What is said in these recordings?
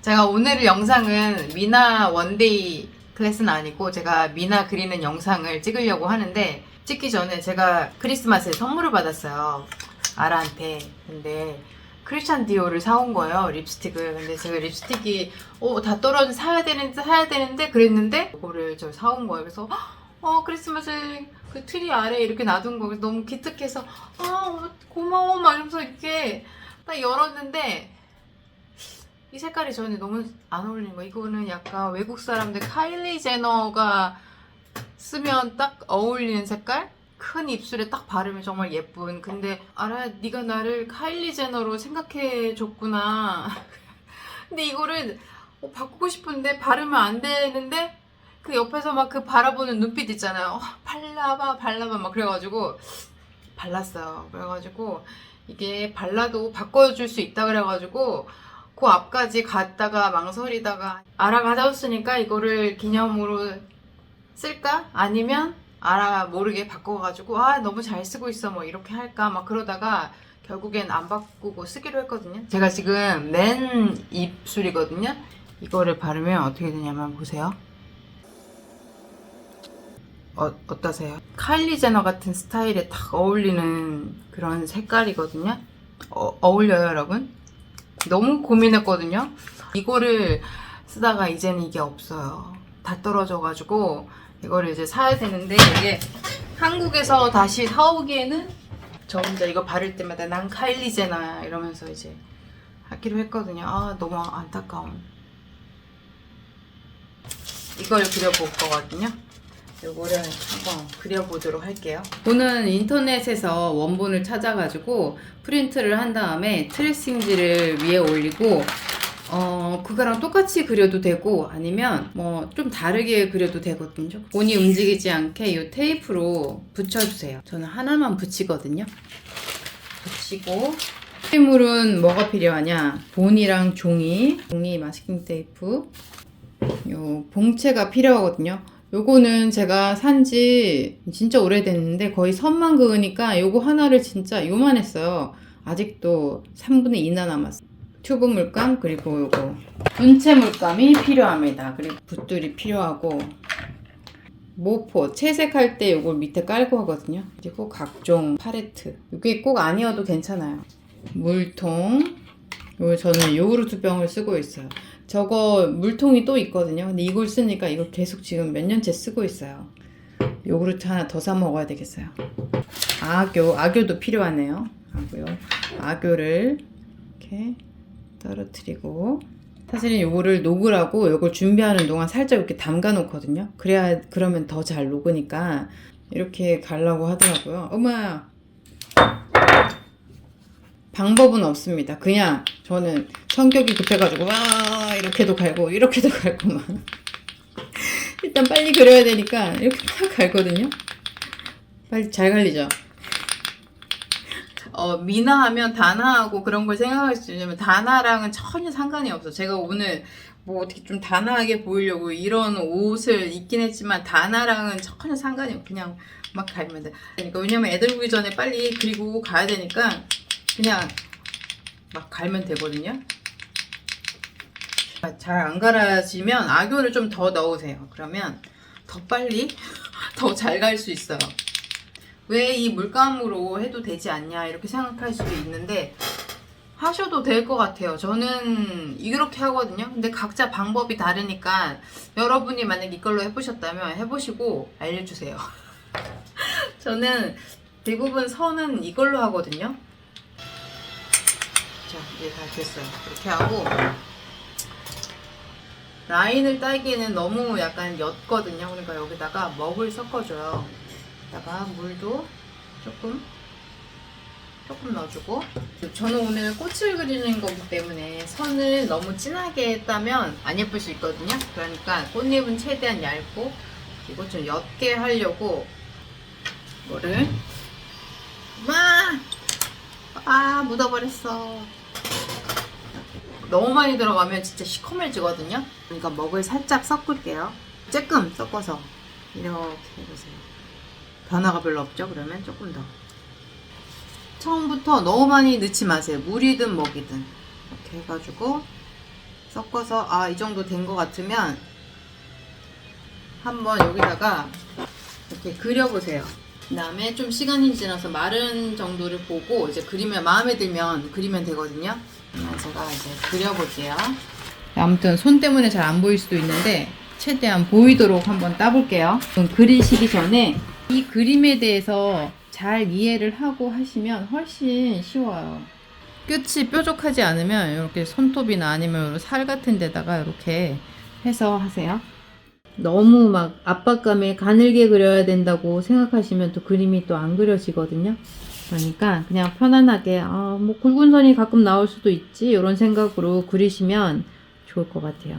제가 오늘 영상은 미나 원데이 클래스는 아니고 제가 미나 그리는 영상을 찍으려고 하는데, 찍기 전에 제가 크리스마스에 선물을 받았어요, 아라한테. 근데 크리스찬 디오를 사온 거예요, 립스틱을. 근데 제가 립스틱이 다 떨어져 사야 되는데 그랬는데 이거를 저 사온 거예요. 그래서 크리스마스 그 트리 아래 이렇게 놔둔 거 너무 기특해서 고마워 막 이러면서 이렇게 딱 열었는데, 이 색깔이 저한테 너무 안 어울리는 거예요. 이거는 약간 외국 사람들 카일리 제너가 쓰면 딱 어울리는 색깔? 큰 입술에 딱 바르면 정말 예쁜. 근데 알아, 네가 나를 카일리 제너로 생각해 줬구나. 근데 이거를 바꾸고 싶은데 바르면 안 되는데, 그 옆에서 막 그 바라보는 눈빛 있잖아요. 발라봐 막 그래가지고 발랐어요. 그래가지고 이게 발라도 바꿔줄 수 있다 그래가지고 그 앞까지 갔다가 망설이다가 아라 가져왔으니까 이거를 기념으로 쓸까? 아니면 아라 모르게 바꿔가지고 너무 잘 쓰고 있어 뭐 이렇게 할까 막 그러다가 결국엔 안 바꾸고 쓰기로 했거든요. 제가 지금 맨 입술이거든요. 이거를 바르면 어떻게 되냐면 보세요. 어떠세요? 카일리 제너 같은 스타일에 딱 어울리는 그런 색깔이거든요. 어울려요 여러분? 너무 고민했거든요. 이거를 쓰다가 이제는 이게 없어요. 다 떨어져가지고 이거를 이제 사야 되는데, 이게 한국에서 다시 사오기에는 저 혼자 이거 바를 때마다 난 카일리 제너야 이러면서 이제 하기로 했거든요. 너무 안타까운. 이걸 그려볼 거거든요. 요거를 한번 그려보도록 할게요. 저는 인터넷에서 원본을 찾아가지고 프린트를 한 다음에 트레싱지를 위에 올리고 그거랑 똑같이 그려도 되고 아니면 뭐 좀 다르게 그려도 되거든요. 본이 움직이지 않게 이 테이프로 붙여주세요. 저는 하나만 붙이거든요. 붙이고, 필물은 뭐가 필요하냐? 본이랑 종이 마스킹 테이프, 요 봉채가 필요하거든요. 요거는 제가 산지 진짜 오래됐는데 거의 선만 그으니까 요거 하나를 진짜 요만했어요. 아직도 3분의 2나 남았어요. 튜브 물감, 그리고 요거 분체 물감이 필요합니다. 그리고 붓들이 필요하고, 모포 채색할 때 요걸 밑에 깔고 하거든요. 그리고 각종 팔레트, 이게 꼭 아니어도 괜찮아요. 물통, 요 저는 요구르트 병을 쓰고 있어요. 저거 물통이 또 있거든요. 근데 이걸 쓰니까 이걸 계속 지금 몇 년째 쓰고 있어요. 요구르트 하나 더 사 먹어야 되겠어요. 아교도 필요하네요. 아교를 이렇게 떨어뜨리고, 사실은 요거를 녹으라고 요걸 준비하는 동안 살짝 이렇게 담가 놓거든요. 그러면 더 잘 녹으니까 이렇게 갈라고 하더라고요. 어머야, 방법은 없습니다. 그냥 저는 성격이 급해가지고 이렇게도 갈고 이렇게도 갈고 막 일단 빨리 그려야 되니까 이렇게 막 갈거든요. 빨리 잘 갈리죠. 미나 하면 다나하고 그런 걸 생각할 수 있냐면, 다나랑은 전혀 상관이 없어. 제가 오늘 뭐 어떻게 좀 다나하게 보이려고 이런 옷을 입긴 했지만 다나랑은 전혀 상관이 없어. 그냥 막 갈면 돼. 그러니까 왜냐면 애들 오기 전에 빨리 그리고 가야 되니까 그냥 막 갈면 되거든요. 잘 안 갈아지면 아교를 좀 더 넣으세요. 그러면 더 빨리 더 잘 갈 수 있어요. 왜 이 물감으로 해도 되지 않냐 이렇게 생각할 수도 있는데, 하셔도 될 것 같아요. 저는 이렇게 하거든요. 근데 각자 방법이 다르니까 여러분이 만약 이걸로 해보셨다면 해보시고 알려주세요. 저는 대부분 선은 이걸로 하거든요. 자, 이제 다 됐어요. 이렇게 하고, 라인을 따기에는 너무 약간 옅거든요. 그러니까 여기다가 먹을 섞어줘요. 여기다가 물도 조금 넣어주고, 저는 오늘 꽃을 그리는 거기 때문에 선을 너무 진하게 했다면 안 예쁠 수 있거든요. 그러니까 꽃잎은 최대한 얇고, 그리고 좀 옅게 하려고 이거를 묻어버렸어. 너무 많이 들어가면 진짜 시커매지거든요. 그러니까 먹을 살짝 섞을게요. 조금 섞어서 이렇게 해보세요. 변화가 별로 없죠? 그러면 조금 더. 처음부터 너무 많이 넣지 마세요. 물이든 먹이든. 이렇게 해가지고 섞어서 이 정도 된 것 같으면 한번 여기다가 이렇게 그려보세요. 그 다음에 좀 시간이 지나서 마른 정도를 보고 이제 그리면 마음에 들면 그리면 되거든요. 제가 이제 그려볼게요. 아무튼 손 때문에 잘 안 보일 수도 있는데 최대한 보이도록 한번 따볼게요. 그리시기 전에 이 그림에 대해서 잘 이해를 하고 하시면 훨씬 쉬워요. 끝이 뾰족하지 않으면 이렇게 손톱이나 아니면 살 같은 데다가 이렇게 해서 하세요. 너무 막 압박감에 가늘게 그려야 된다고 생각하시면 또 그림이 또 안 그려지거든요. 그러니까 그냥 편안하게 뭐 굵은 선이 가끔 나올 수도 있지 이런 생각으로 그리시면 좋을 것 같아요.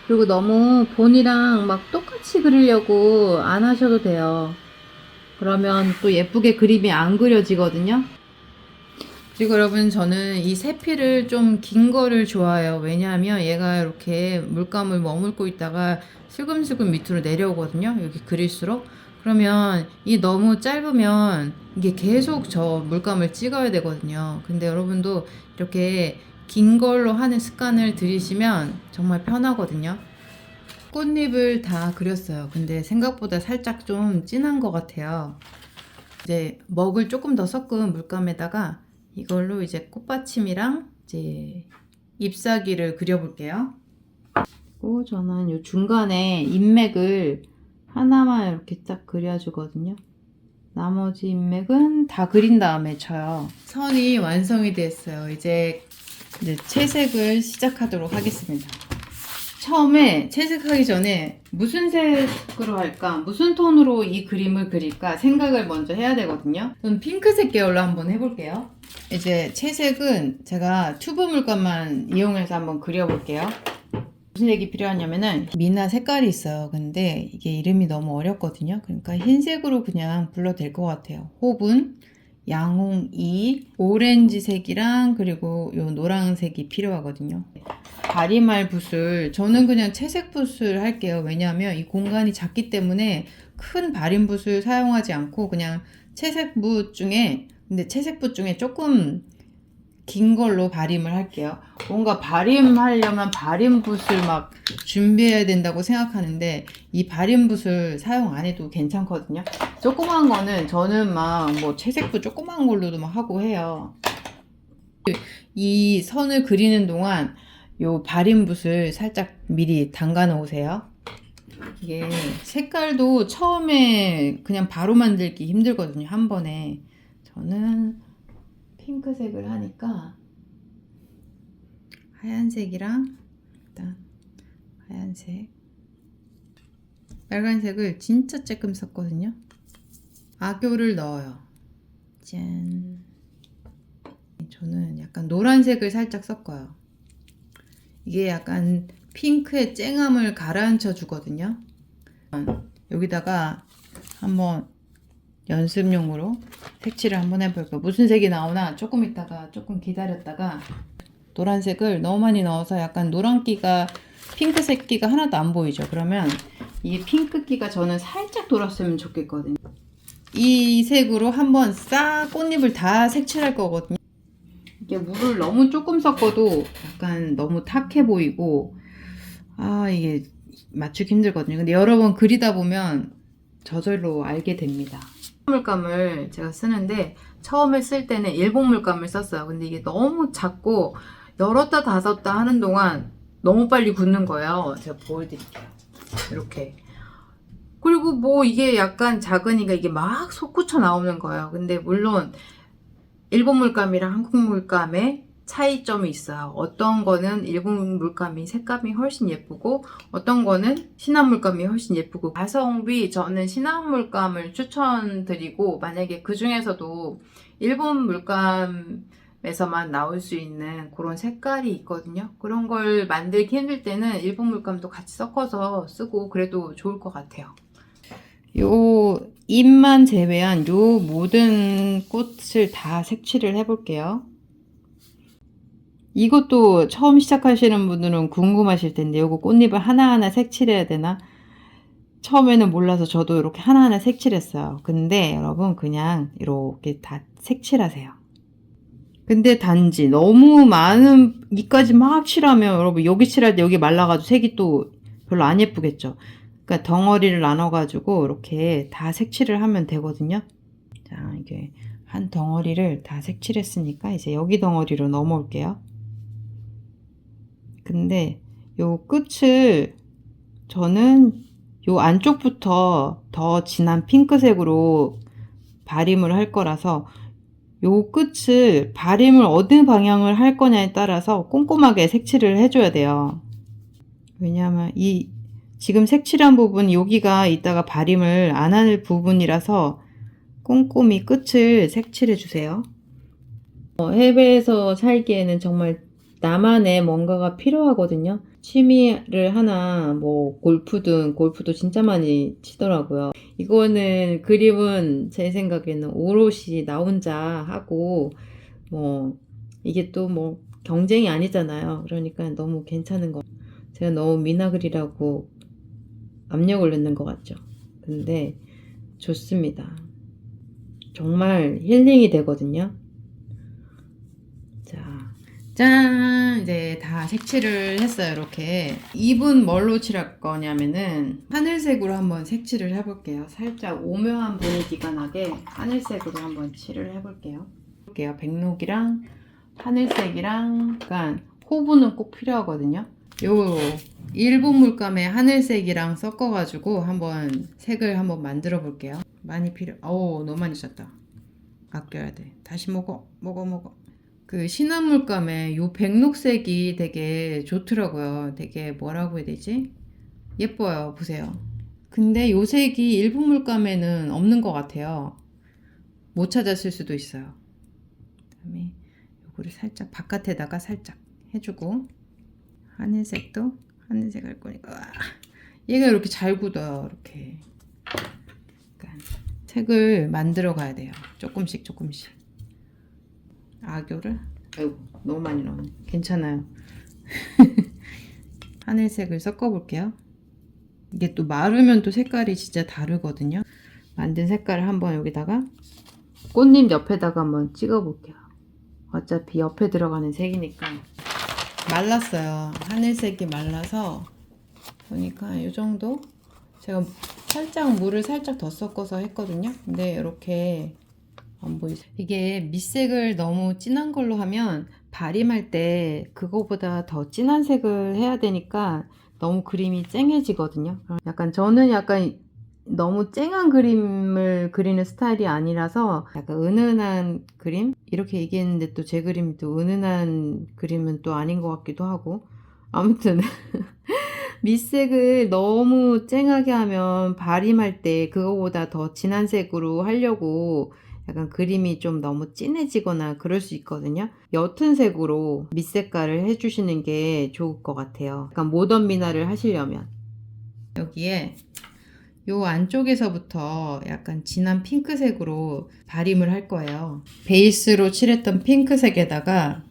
그리고 너무 본이랑 막 똑같이 그리려고 안 하셔도 돼요. 그러면 또 예쁘게 그림이 안 그려지거든요. 그리고 여러분 저는 이 세필을 좀 긴 거를 좋아해요. 왜냐하면 얘가 이렇게 물감을 머물고 있다가 슬금슬금 밑으로 내려오거든요. 여기 그릴수록. 그러면 이 너무 짧으면 이게 계속 저 물감을 찍어야 되거든요. 근데 여러분도 이렇게 긴 걸로 하는 습관을 들이시면 정말 편하거든요. 꽃잎을 다 그렸어요. 근데 생각보다 살짝 좀 진한 것 같아요. 이제 먹을 조금 더 섞은 물감에다가 이걸로 이제 꽃받침이랑 이제 잎사귀를 그려볼게요. 그리고 저는 요 중간에 인맥을 하나만 이렇게 딱 그려주거든요. 나머지 인맥은 다 그린 다음에 쳐요. 선이 완성이 됐어요. 이제 채색을 시작하도록 하겠습니다. 처음에 채색하기 전에 무슨 색으로 할까, 무슨 톤으로 이 그림을 그릴까 생각을 먼저 해야 되거든요. 저는 핑크색 계열로 한번 해볼게요. 이제 채색은 제가 튜브 물감만 이용해서 한번 그려볼게요. 무슨 색이 필요하냐면은 미나 색깔이 있어요. 근데 이게 이름이 너무 어렵거든요. 그러니까 흰색으로 그냥 불러도 될 것 같아요. 호분, 양홍이, 오렌지색이랑 그리고 요 노란색이 필요하거든요. 바리말 붓을 저는 그냥 채색 붓을 할게요. 왜냐하면 이 공간이 작기 때문에 큰 바림 붓을 사용하지 않고 그냥 채색 붓 중에, 근데 채색 붓 중에 조금 긴 걸로 바림을 할게요. 뭔가 바림하려면 바림 붓을 막 준비해야 된다고 생각하는데 이 바림 붓을 사용 안 해도 괜찮거든요. 조그만 거는 저는 막 뭐 채색 붓 조그만 걸로도 막 하고 해요. 이 선을 그리는 동안 요 바림 붓을 살짝 미리 담가 놓으세요. 이게 색깔도 처음에 그냥 바로 만들기 힘들거든요. 한 번에. 저는 핑크색을 하니까 하얀색이랑 일단 하얀색, 빨간색을 진짜 조금 썼거든요. 악교를 넣어요. 짠. 저는 약간 노란색을 살짝 섞어요. 이게 약간 핑크의 쨍함을 가라앉혀 주거든요. 여기다가 한번 연습용으로 색칠을 한번 해볼게요. 무슨 색이 나오나 조금 있다가 조금 기다렸다가 노란색을 너무 많이 넣어서 약간 노란기가, 핑크색기가 하나도 안 보이죠. 그러면 이 핑크기가 저는 살짝 돌았으면 좋겠거든요. 이 색으로 한번 싹 꽃잎을 다 색칠할 거거든요. 이게 물을 너무 조금 섞어도 약간 너무 탁해 보이고 이게 맞추기 힘들거든요. 근데 여러 번 그리다 보면 저절로 알게 됩니다. 물감을 제가 쓰는데 처음에 쓸 때는 일본 물감을 썼어요. 근데 이게 너무 작고 열었다 닫았다 하는 동안 너무 빨리 굳는 거예요. 제가 보여드릴게요. 이렇게. 그리고 뭐 이게 약간 작으니까 이게 막 솟구쳐 나오는 거예요. 근데 물론 일본 물감이랑 한국 물감의 차이점이 있어요. 어떤 거는 일본 물감이 색감이 훨씬 예쁘고 어떤 거는 신한 물감이 훨씬 예쁘고, 가성비 저는 신한 물감을 추천드리고, 만약에 그 중에서도 일본 물감에서만 나올 수 있는 그런 색깔이 있거든요. 그런 걸 만들기 힘들 때는 일본 물감도 같이 섞어서 쓰고 그래도 좋을 것 같아요. 요 잎만 제외한 요 모든 꽃을 다 색칠을 해볼게요. 이것도 처음 시작하시는 분들은 궁금하실 텐데, 요거 꽃잎을 하나하나 색칠해야 되나? 처음에는 몰라서 저도 이렇게 하나하나 색칠했어요. 근데 여러분 그냥 이렇게 다 색칠하세요. 근데 단지 너무 많은 이까지 막 칠하면 여러분 여기 칠할 때 여기 말라가지고 색이 또 별로 안 예쁘겠죠. 그러니까 덩어리를 나눠가지고 이렇게 다 색칠을 하면 되거든요. 자, 이게 한 덩어리를 다 색칠했으니까 이제 여기 덩어리로 넘어올게요. 근데 요 끝을 저는 요 안쪽부터 더 진한 핑크색으로 발림을 할 거라서 요 끝을 발림을 어느 방향을 할 거냐에 따라서 꼼꼼하게 색칠을 해줘야 돼요. 왜냐하면 이 지금 색칠한 부분 여기가 이따가 발림을 안 할 부분이라서 꼼꼼히 끝을 색칠해 주세요. 해외에서 살기에는 정말 나만의 뭔가가 필요하거든요. 취미를 하나 뭐 골프도 진짜 많이 치더라고요. 이거는 그림은 제 생각에는 오롯이 나 혼자 하고 뭐 이게 또 뭐 경쟁이 아니잖아요. 그러니까 너무 괜찮은 거. 제가 너무 미나그리라고 압력을 넣는 것 같죠. 근데 좋습니다. 정말 힐링이 되거든요. 자, 짠! 이제 다 색칠을 했어요. 이렇게. 입은 뭘로 칠할 거냐면은 하늘색으로 한번 색칠을 해볼게요. 살짝 오묘한 분위기가 나게 하늘색으로 한번 칠을 해볼게요. 백록이랑 하늘색이랑 약간 호부는 꼭 필요하거든요. 요 일본 물감에 하늘색이랑 섞어가지고 한번 색을 한번 만들어 볼게요. 많이 너무 많이 썼다. 아껴야 돼. 다시 먹어. 그 신한 물감에 요 백록색이 되게 좋더라고요. 되게 뭐라고 해야 되지? 예뻐요. 보세요. 근데 요 색이 일본 물감에는 없는 것 같아요. 못 찾았을 수도 있어요. 그다음에 요거를 살짝 바깥에다가 살짝 해주고 하늘색도 하늘색 할 거니까 얘가 이렇게 잘 굳어요. 이렇게 그러니까 색을 만들어 가야 돼요. 조금씩 악교를 아이고 너무 많이 넣었네. 괜찮아요. 하늘색을 섞어 볼게요. 이게 또 마르면 또 색깔이 진짜 다르거든요. 만든 색깔을 한번 여기다가 꽃잎 옆에다가 한번 찍어 볼게요. 어차피 옆에 들어가는 색이니까. 말랐어요. 하늘색이 말라서 보니까 이 정도. 제가 살짝 물을 살짝 더 섞어서 했거든요. 근데 이렇게 안 보이죠? 이게 밑색을 너무 진한 걸로 하면 발림할 때 그거보다 더 진한 색을 해야 되니까 너무 그림이 쨍해지거든요. 저는 약간 너무 쨍한 그림을 그리는 스타일이 아니라서 약간 은은한 그림? 이렇게 얘기했는데 또 제 그림이 또 은은한 그림은 또 아닌 것 같기도 하고. 아무튼 밑색을 너무 쨍하게 하면 발림할 때 그거보다 더 진한 색으로 하려고 약간 그림이 좀 너무 진해지거나 그럴 수 있거든요. 옅은 색으로 밑색깔을 해주시는 게 좋을 것 같아요. 약간 모던 미나를 하시려면 여기에 요 안쪽에서부터 약간 진한 핑크색으로 발림을 할 거예요. 베이스로 칠했던 핑크색에다가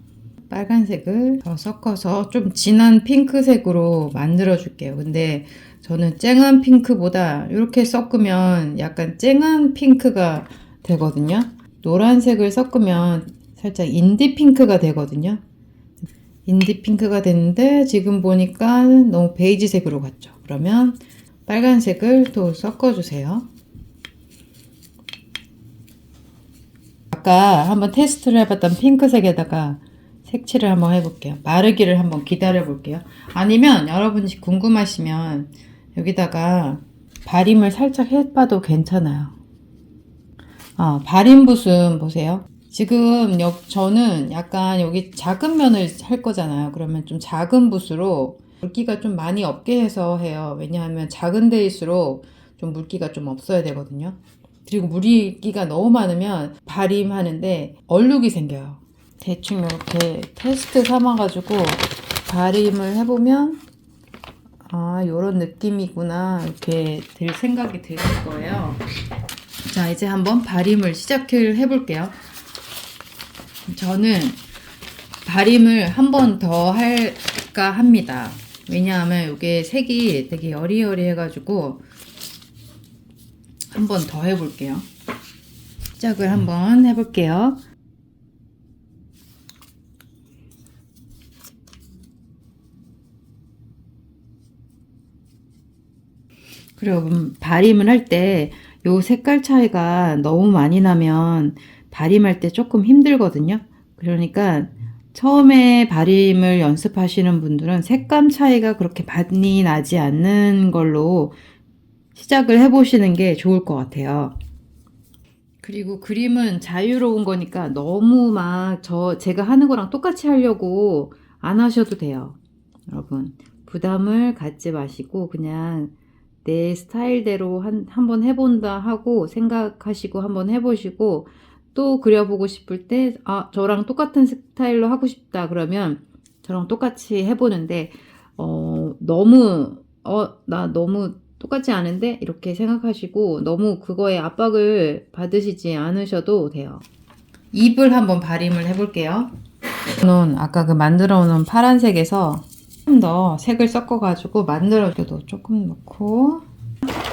빨간색을 더 섞어서 좀 진한 핑크색으로 만들어 줄게요. 근데 저는 쨍한 핑크보다 이렇게 섞으면 약간 쨍한 핑크가 되거든요. 노란색을 섞으면 살짝 인디 핑크가 되거든요. 인디 핑크가 되는데 지금 보니까 너무 베이지색으로 갔죠. 그러면 빨간색을 또 섞어주세요. 아까 한번 테스트를 해봤던 핑크색에다가 색칠을 한번 해볼게요. 마르기를 한번 기다려 볼게요. 아니면 여러분이 궁금하시면 여기다가 발림을 살짝 해봐도 괜찮아요. 발림 붓은 보세요. 지금 저는 약간 여기 작은 면을 할 거잖아요. 그러면 좀 작은 붓으로 물기가 좀 많이 없게 해서 해요. 왜냐하면 작은 데일수록 좀 물기가 좀 없어야 되거든요. 그리고 물기가 너무 많으면 발림하는데 얼룩이 생겨요. 대충 이렇게 테스트 삼아가지고 발림을 해보면 요런 느낌이구나 이렇게 들 생각이 들 거예요. 자, 이제 한번 발림을 시작을 해볼게요. 저는 발림을 한 번 더 할까 합니다. 왜냐하면 이게 색이 되게 여리여리해가지고 한 번 더 해볼게요. 시작을 한번 해볼게요. 그리고 발림을 할 때 요 색깔 차이가 너무 많이 나면 발림할 때 조금 힘들거든요. 그러니까 처음에 발림을 연습하시는 분들은 색감 차이가 그렇게 많이 나지 않는 걸로 시작을 해보시는 게 좋을 것 같아요. 그리고 그림은 자유로운 거니까 너무 막 제가 하는 거랑 똑같이 하려고 안 하셔도 돼요. 여러분, 부담을 갖지 마시고 그냥 내 스타일대로 한번 해본다 하고 생각하시고 한번 해보시고, 또 그려보고 싶을 때 저랑 똑같은 스타일로 하고 싶다 그러면 저랑 똑같이 해보는데, 나 너무 똑같지 않은데 이렇게 생각하시고 너무 그거에 압박을 받으시지 않으셔도 돼요. 잎을 한번 발림을 해볼게요. 저는 아까 그 만들어 놓은 파란색에서 좀 더 색을 섞어 가지고 만들어줘도 조금 넣고,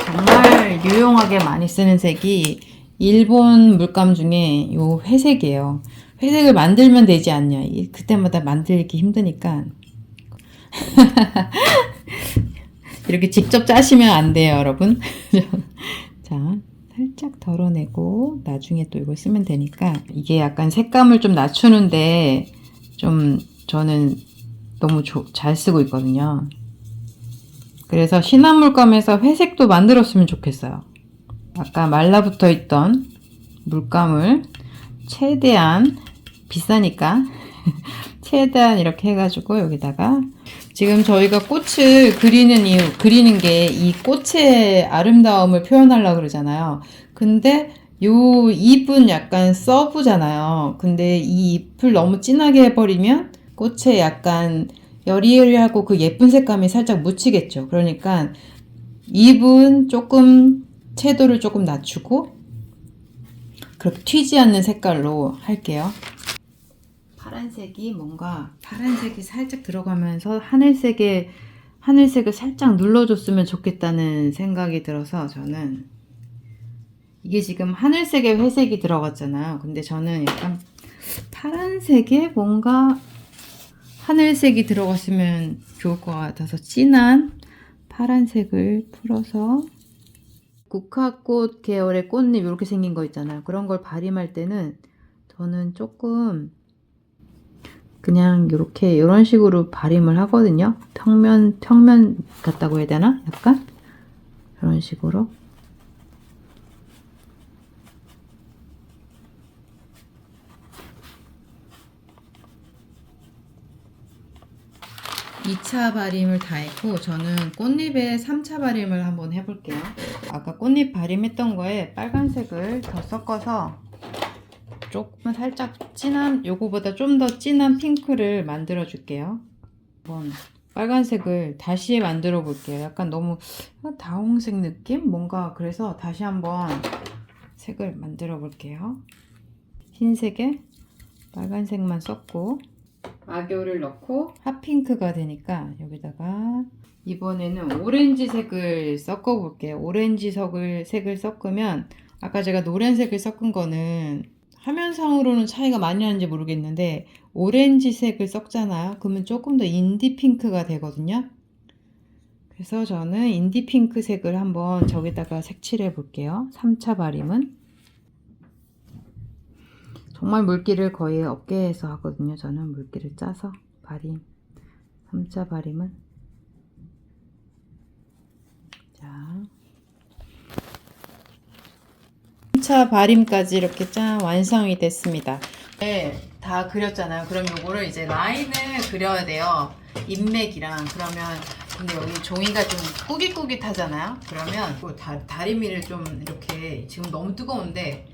정말 유용하게 많이 쓰는 색이 일본 물감 중에 요 회색이에요. 회색을 만들면 되지 않냐. 그때마다 만들기 힘드니까 이렇게 직접 짜시면 안 돼요, 여러분. 자, 살짝 덜어내고 나중에 또 이걸 쓰면 되니까. 이게 약간 색감을 좀 낮추는데 좀 저는 너무 잘 쓰고 있거든요. 그래서 진한 물감에서 회색도 만들었으면 좋겠어요. 아까 말라붙어 있던 물감을 최대한, 비싸니까 최대한 이렇게 해가지고 여기다가, 지금 저희가 꽃을 그리는 게 이 꽃의 아름다움을 표현하려고 그러잖아요. 근데 요 잎은 약간 서브잖아요. 근데 이 잎을 너무 진하게 해버리면 꽃에 약간 여리여리하고 그 예쁜 색감이 살짝 묻히겠죠. 그러니까 잎은 조금 채도를 조금 낮추고 그렇게 튀지 않는 색깔로 할게요. 파란색이 살짝 들어가면서 하늘색을 살짝 눌러줬으면 좋겠다는 생각이 들어서, 저는 이게 지금 하늘색에 회색이 들어갔잖아요. 근데 저는 약간 파란색에 뭔가 하늘색이 들어갔으면 좋을 것 같아서 진한 파란색을 풀어서, 국화꽃 계열의 꽃잎 이렇게 생긴 거 있잖아요. 그런 걸 발림할 때는 저는 조금 그냥 이런 식으로 발림을 하거든요. 평면 같다고 해야 되나? 약간 이런 식으로. 2차 발림을 다 했고, 저는 꽃잎에 3차 발림을 한번 해볼게요. 아까 꽃잎 발림했던 거에 빨간색을 더 섞어서 조금 살짝 요거보다 좀 더 진한 핑크를 만들어 줄게요. 한번 빨간색을 다시 만들어 볼게요. 약간 너무 다홍색 느낌? 뭔가, 그래서 다시 한번 색을 만들어 볼게요. 흰색에 빨간색만 썼고, 악교를 넣고 핫핑크가 되니까 여기다가 이번에는 오렌지색을 섞어 볼게요. 색을 섞으면, 아까 제가 노란색을 섞은 거는 화면상으로는 차이가 많이 나는지 모르겠는데 오렌지색을 섞잖아요. 그러면 조금 더 인디 핑크가 되거든요. 그래서 저는 인디 핑크색을 한번 저기다가 색칠해 볼게요. 3차 발림은 정말 물기를 거의 없게 해서 하거든요. 저는 물기를 짜서 발림. 3차 발림은, 자, 3차 발림까지 이렇게 짠 완성이 됐습니다. 네, 다 그렸잖아요. 그럼 요거를 이제 라인을 그려야 돼요. 인맥이랑. 그러면 근데 여기 종이가 좀 꾸깃꾸깃하잖아요. 그러면 그 다리미를 좀 이렇게, 지금 너무 뜨거운데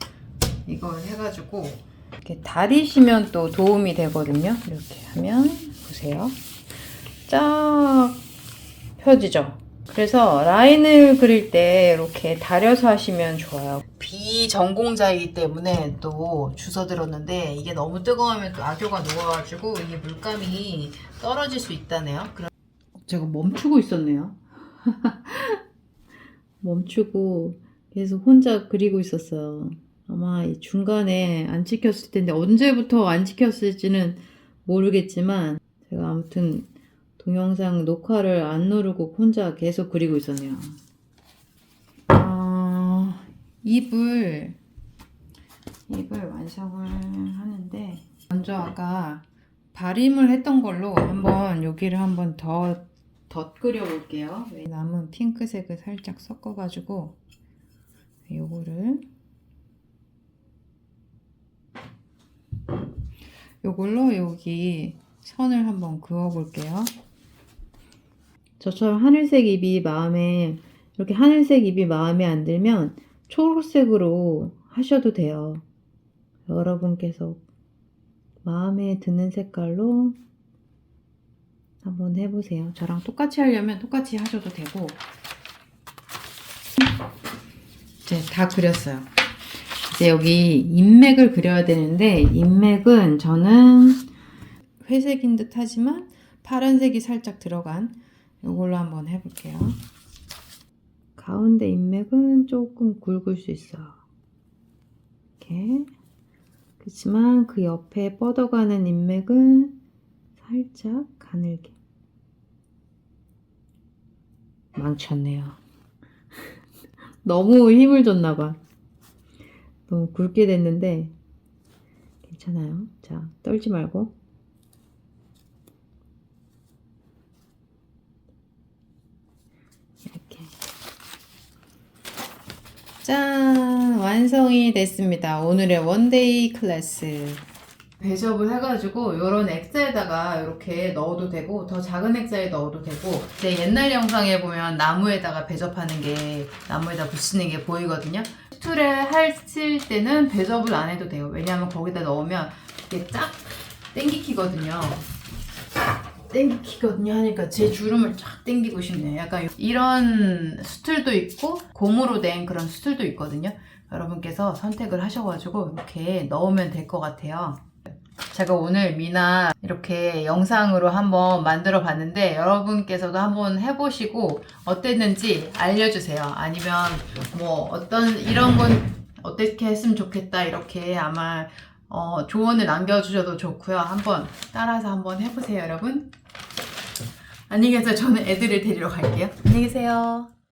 이걸 해가지고 이렇게 다리시면 또 도움이 되거든요. 이렇게 하면 보세요. 쫙 펴지죠. 그래서 라인을 그릴 때 이렇게 다려서 하시면 좋아요. 비전공자이기 때문에 또 주워 들었는데, 이게 너무 뜨거우면 또 악교가 녹아가지고 이 물감이 떨어질 수 있다네요. 그럼 제가 멈추고 있었네요. 멈추고 계속 혼자 그리고 있었어요. 아마 이 중간에 안 찍혔을 텐데, 언제부터 안 찍혔을지는 모르겠지만 제가 아무튼 동영상 녹화를 안 누르고 혼자 계속 그리고 있었네요. 입을 완성을 하는데, 먼저 아까 발림을 했던 걸로 한번 여기를 한번 더 덧그려 볼게요. 남은 핑크색을 살짝 섞어가지고 요걸로 여기 선을 한번 그어 볼게요. 저처럼 하늘색 입이 이렇게 하늘색 입이 마음에 안 들면 초록색으로 하셔도 돼요. 여러분께서 마음에 드는 색깔로 한번 해보세요. 저랑 똑같이 하려면 똑같이 하셔도 되고. 이제 다 그렸어요. 이제 여기 인맥을 그려야 되는데, 인맥은 저는 회색인 듯 하지만 파란색이 살짝 들어간 이걸로 한번 해볼게요. 가운데 인맥은 조금 굵을 수 있어요. 이렇게. 그렇지만 그 옆에 뻗어가는 인맥은 살짝 가늘게. 망쳤네요. 너무 힘을 줬나봐. 너무 굵게 됐는데 괜찮아요. 자, 떨지 말고. 이렇게. 짠! 완성이 됐습니다. 오늘의 원데이 클래스. 배접을 해가지고 이런 액자에다가 이렇게 넣어도 되고, 더 작은 액자에 넣어도 되고, 제 옛날 영상에 보면 나무에다가 배접하는 게, 나무에다 붙이는 게 보이거든요. 툴에 하실 때는 배접을 안 해도 돼요. 왜냐하면 거기다 넣으면 이게 쫙 땡기키거든요. 하니까 제 주름을 쫙 당기고 싶네요. 약간 이런 수틀도 있고 고무로 된 그런 수틀도 있거든요. 여러분께서 선택을 하셔가지고 이렇게 넣으면 될 것 같아요. 제가 오늘 미나 이렇게 영상으로 한번 만들어 봤는데, 여러분께서도 한번 해보시고 어땠는지 알려주세요. 아니면 뭐 이런 건 어떻게 했으면 좋겠다, 이렇게 아마 조언을 남겨주셔도 좋고요. 한번 따라서 한번 해보세요, 여러분. 안녕히 계세요. 저는 애들을 데리러 갈게요. 안녕히 계세요.